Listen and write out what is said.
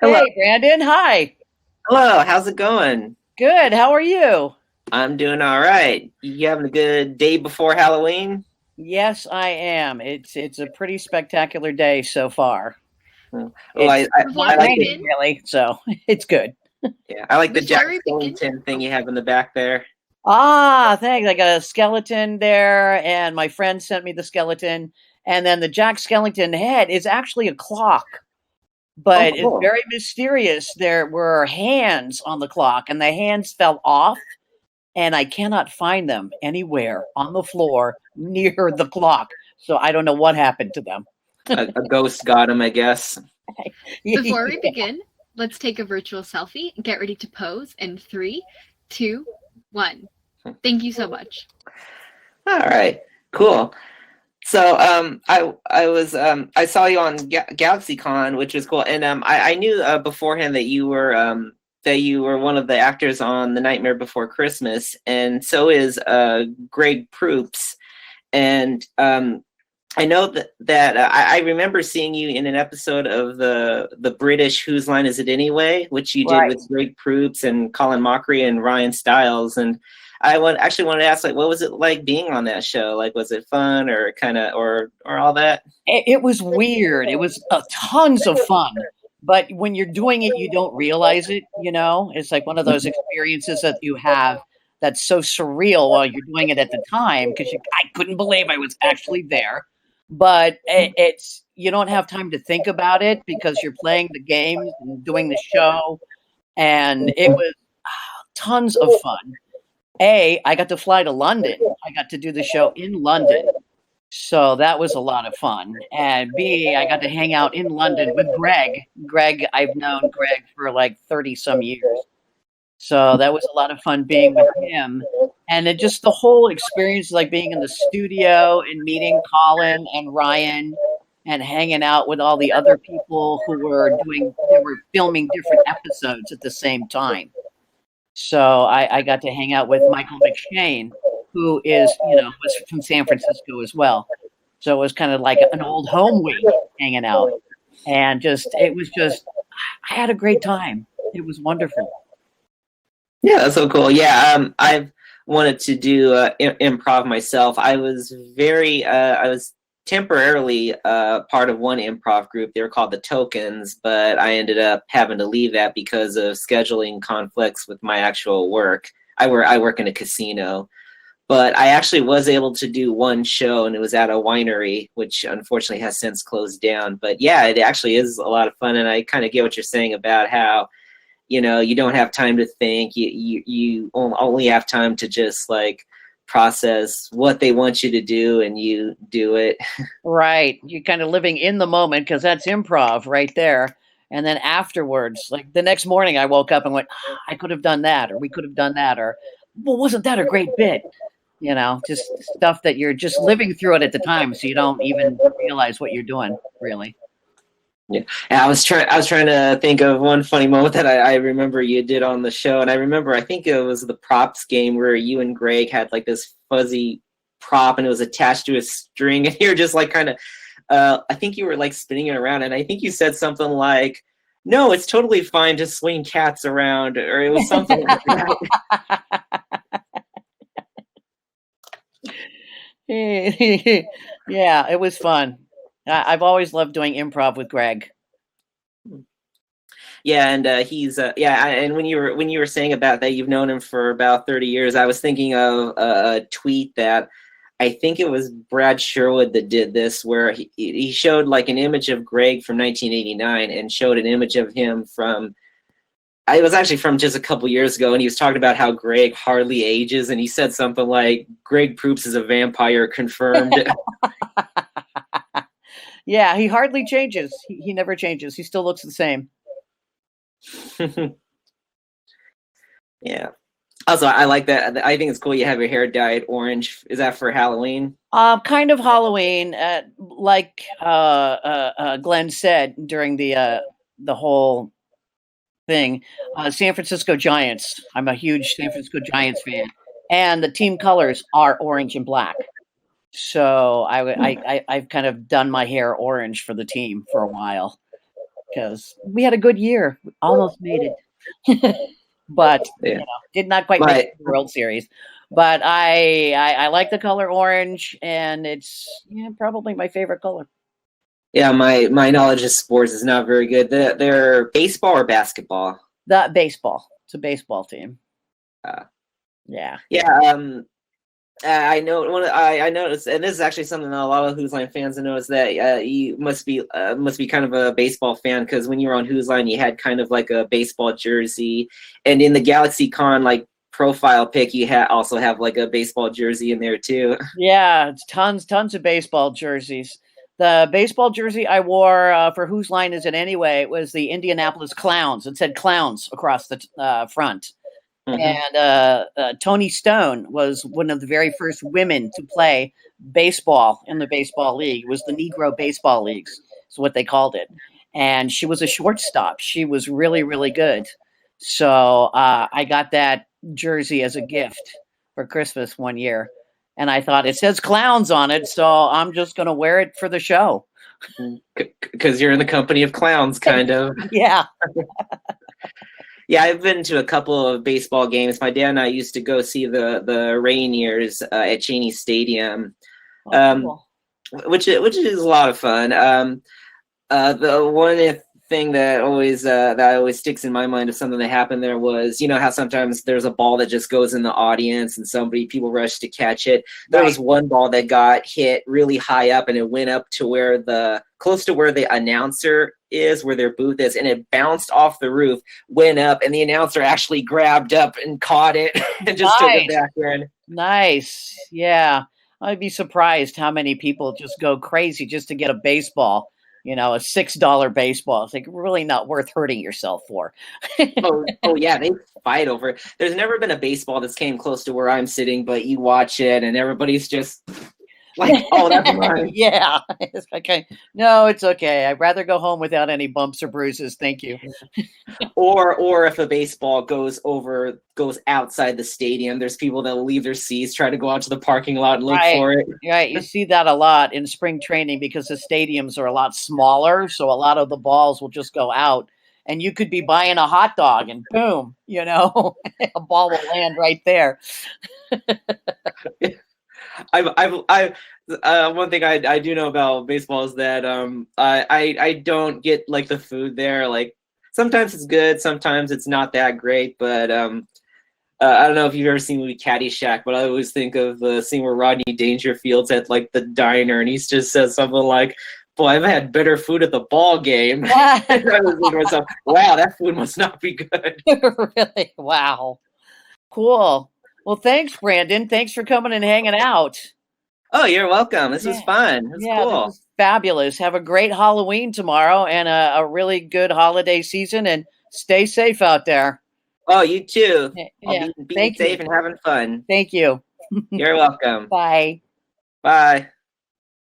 Hello. Hey, Brandon. Hi. Hello. How's it going? Good. How are you? I'm doing all right. You having a good day before Halloween? Yes, I am. It's a pretty spectacular day so far. Oh, It's Before I not we like the raining begin, really, so it's good. yeah, I like the Jack before we begin, Skellington thing oh, you have in the back there. Thanks. I got a skeleton there, and my friend sent me the skeleton, and then the Jack Skellington head is actually a clock, Oh, but it's cool. very mysterious. There were hands on the clock, and the hands fell off, and I cannot find them anywhere on the floor near the clock. So I don't know what happened to them. A ghost got him, I guess. before we begin, let's take a virtual selfie. Get ready to pose in three, two, one. Thank you so much. All right. Cool. So, I saw you on GalaxyCon, which was cool, and I knew beforehand that you were one of the actors on The Nightmare Before Christmas, and so is Greg Proops, and I know I remember seeing you in an episode of the British Whose Line Is It Anyway, which you did Right. with Greg Proops and Colin Mockery and Ryan Stiles, and actually wanted to ask, like, what was it like being on that show? Like, was it fun or kind of or all that? It was weird. It was tons of fun. But when you're doing it, you don't realize it. It's like one of those experiences that you have that's so surreal while you're doing it at the time because I couldn't believe I was actually there. But it's you don't have time to think about it because you're playing the games and doing the show, and it was tons of fun. I got to fly to London. I got to do the show in London. So that was a lot of fun. And B, I got to hang out in London with Greg. I've known Greg for like 30 some years. So that was a lot of fun being with him. And it just the whole experience, like being in the studio and meeting Colin and Ryan and hanging out with all the other people they were filming different episodes at the same time. So I got to hang out with Michael McShane, who was from San Francisco as well. So it was kind of like an old home week hanging out. And I had a great time. It was wonderful. Yeah, that's so cool. Yeah, I've wanted to do improv myself. I was temporarily part of one improv group. They were called the Tokens, but I ended up having to leave that because of scheduling conflicts with my actual work. I work in a casino, but I actually was able to do one show, and it was at a winery, which unfortunately has since closed down. But yeah, it actually is a lot of fun, and I kind of get what you're saying about how you don't have time to think. You only have time to just like process what they want you to do, and you do it. Right. You're kind of living in the moment because that's improv right there. And then afterwards, like the next morning, I woke up and went, I could have done that, or we could have done that, or, well, wasn't that a great bit? Just stuff that you're just living through it at the time. So you don't even realize what you're doing, really. Yeah, and I was trying to think of one funny moment that I remember you did on the show, and I think it was the props game where you and Greg had like this fuzzy prop, and it was attached to a string, and you're just like kind of, I think you were like spinning it around, and I think you said something like, "No, it's totally fine to swing cats around," or it was something like that. Yeah, it was fun. I've always loved doing improv with Greg. Yeah, and he's and when you were saying about that you've known him for about 30 years, I was thinking of a tweet that I think it was Brad Sherwood that did this, where he showed like an image of Greg from 1989 and showed an image of him from, it was actually from just a couple years ago, and he was talking about how Greg hardly ages, and he said something like, Greg Proops is a vampire confirmed. Yeah, he hardly changes. He never changes. He still looks the same. Yeah. Also, I like that. I think it's cool you have your hair dyed orange. Is that for Halloween? Kind of Halloween, like Glenn said during the whole thing. San Francisco Giants. I'm a huge San Francisco Giants fan, and the team colors are orange and black. So I've kind of done my hair orange for the team for a while. because we had a good year. We almost made it. But Yeah. did not quite make it to the World Series. But I like the color orange, and it's probably my favorite color. Yeah, my knowledge of sports is not very good. They're baseball or basketball? The baseball. It's a baseball team. Yeah. I know I noticed, and this is actually something that a lot of Who's Line fans have noticed, that you must be kind of a baseball fan, because when you were on Who's Line, you had kind of like a baseball jersey, and in the Galaxy Con like profile pic, you also have like a baseball jersey in there too. Yeah, it's tons of baseball jerseys. The baseball jersey I wore for Whose Line Is It Anyway? It was the Indianapolis Clowns. It said Clowns across the front. Mm-hmm. And Toni Stone was one of the very first women to play baseball in the baseball league. It was the Negro Baseball Leagues, is what they called it. And she was a shortstop. She was really, really good. So I got that jersey as a gift for Christmas one year. And I thought, it says Clowns on it, so I'm just going to wear it for the show. Because you're in the company of clowns, kind of. Yeah. Yeah, I've been to a couple of baseball games. My dad and I used to go see the Rainiers at Cheney Stadium, cool. which is a lot of fun. The one thing that always sticks in my mind of something that happened there was, how sometimes there's a ball that just goes in the audience and people rush to catch it. There was one ball that got hit really high up, and it went up to close to where the announcer is, where their booth is, and it bounced off the roof, went up, and the announcer actually grabbed up and caught it and just took it back in. Nice. Yeah. I'd be surprised how many people just go crazy just to get a baseball. A $6 baseball. It's like really not worth hurting yourself for. oh yeah, they fight over it. There's never been a baseball that's came close to where I'm sitting, but you watch it and everybody's just like, oh, that's mine. Yeah. It's okay. No, it's okay. I'd rather go home without any bumps or bruises. Thank you. Or if a baseball goes outside the stadium, there's people that will leave their seats, try to go out to the parking lot and look for it. Right. You see that a lot in spring training because the stadiums are a lot smaller. So a lot of the balls will just go out, and you could be buying a hot dog and boom, a ball will land right there. One thing I do know about baseball is that I don't get like the food there. Like sometimes it's good, sometimes it's not that great. But I don't know if you've ever seen the movie Caddyshack, but I always think of the scene where Rodney Dangerfield's at like the diner and he just says something like, "Boy, I've had better food at the ball game." I was thinking to myself, wow, that food must not be good. Really? Wow. Cool. Well, thanks, Brandon. Thanks for coming and hanging out. Oh, you're welcome. This was fun. This cool. This was fabulous. Have a great Halloween tomorrow and a really good holiday season, and stay safe out there. Oh, you too. Yeah. Be safe and having fun. Thank you. You're welcome. Bye. Bye.